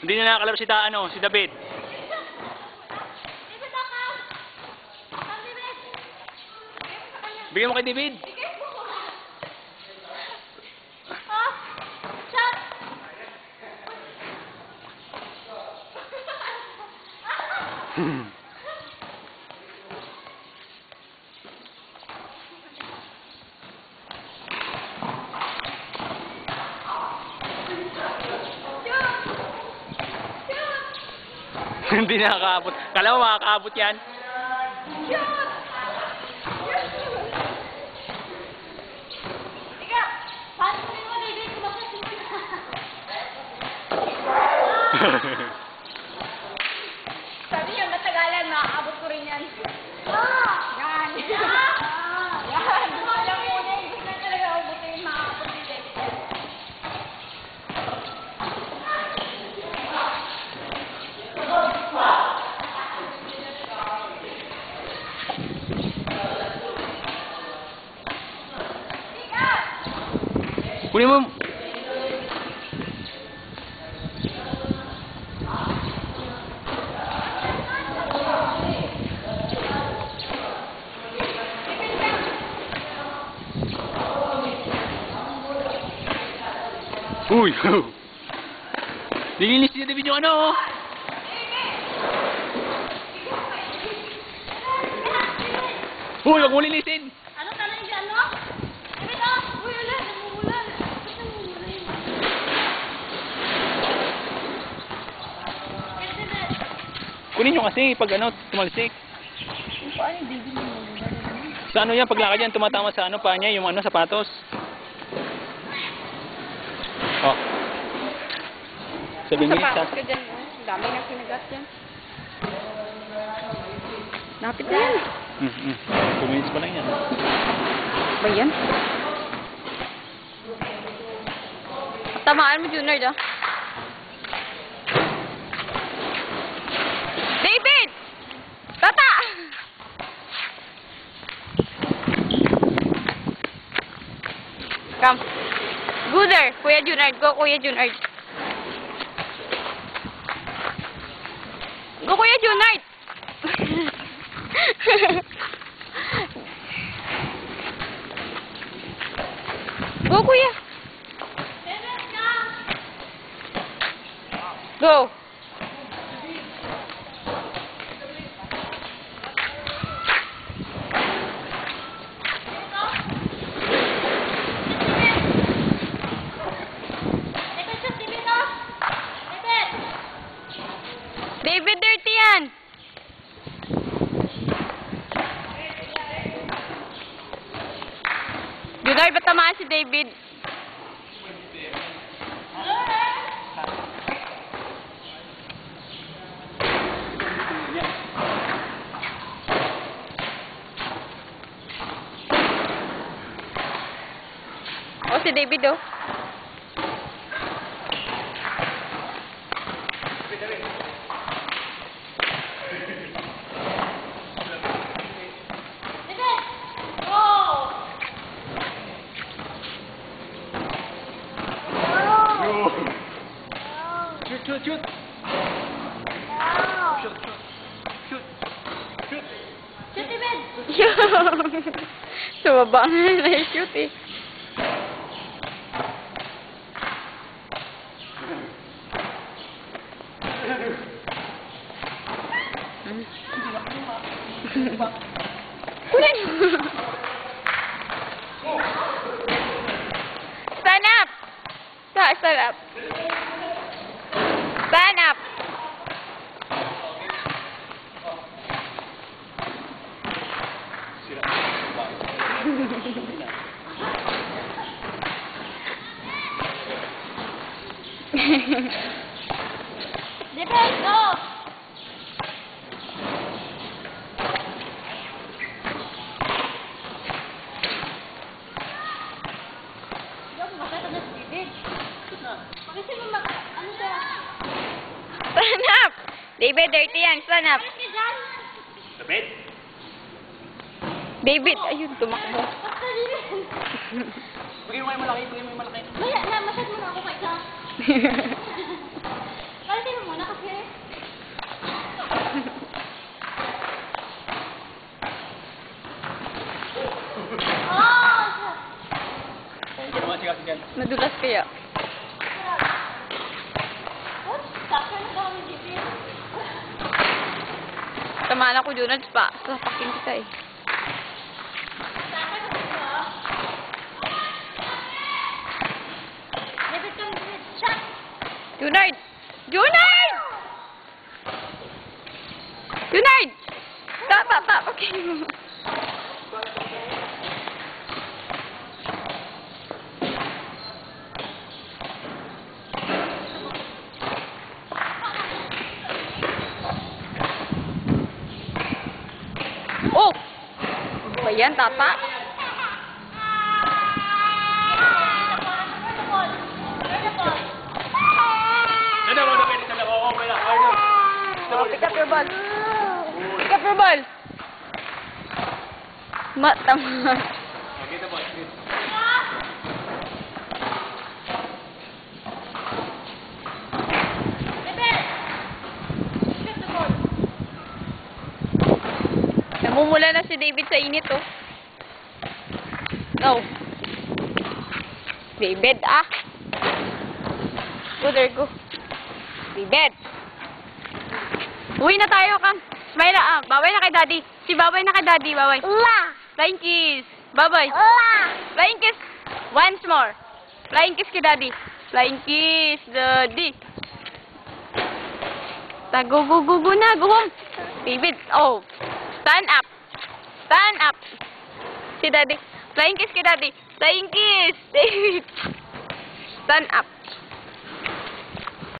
Hindi na nakakalaro si David. Bigyan mo kay David. Hindi nakakaabot. Kala mo makakaabot yan? Sabi niya, matagalan, makakaabot ko rin yan. Yan. Yan. Alam mo na, gusto na talaga abutin, makakaabot ni David. Kunin mo. Uy! Nilinis niya David yung ano, oh. Uy, huwag mo linisin! Ano tanong dyan, no? David, oh! Uy, ulan! Namumulan! Ba't namumulan? David! Kunin nyo kasi pag ano, tumalsik. Paano yung David namumulan? Sa ano yan, paglakad yan, tumatama sa ano pa niya, yung ano, sapatos. Oh. Sabi niya, Sapatos ka dyan, oh. Dami na kinagat yan. Napit na yan. 2 minutes pa lang yan. Ba yan? Tamaan mo, Junard, ah. David! Tata! Come. Go there, Kuya Junard. Go, Kuya Junard. Go, Kuya Junard! Go, Kuya. Go. David, dirty yan. Junard, ba't tamaan si David? Oh, si David, oh. Shoot, shoot, shoot! Shoot, shoot! Shoot! Shoot! Shoot, David! Sumaba na na-shoot, eh. Kunin mo! Stand up! Stand up! Stand up! David, go! Stand up! David, dirty yan. Stand up. David? David, ayun, tumakbo. Bigyan mo yung malaki, bigyan mo yung malaki. Maya, namasad mo na ako kay Ka. sino muna kasi? Hindi mo kasi kasi dyan. Nadulas kaya. What? Sakto na ba kami dito? Tamaan ako Junad pa. Sasakin kita eh. Sakto na ba? Dapat kang shot. Junard! Junard! Junard! Stop. Okay. Oh! Ano ba yan, tapa? Ano mo na pwede sa labo? Okay lang. Oh, pick up your ball. Pick up your ball. Tama. Okay, the ball. Namumula na si David sa init, oh. No. David, ah. Go, there, go. David. Uwi na tayo, Kang. Smile, ah. Babay na kay Daddy. Si babay na kay Daddy, babay. La! Flying kiss. Babay. La! Flying kiss. Once more. Flying kiss kay Daddy. Flying kiss, Daddy. Go na. Go home. David, oh. Stand up. Stand up. Si Daddy. Flying kiss kay Daddy. Flying kiss. David. Stand up.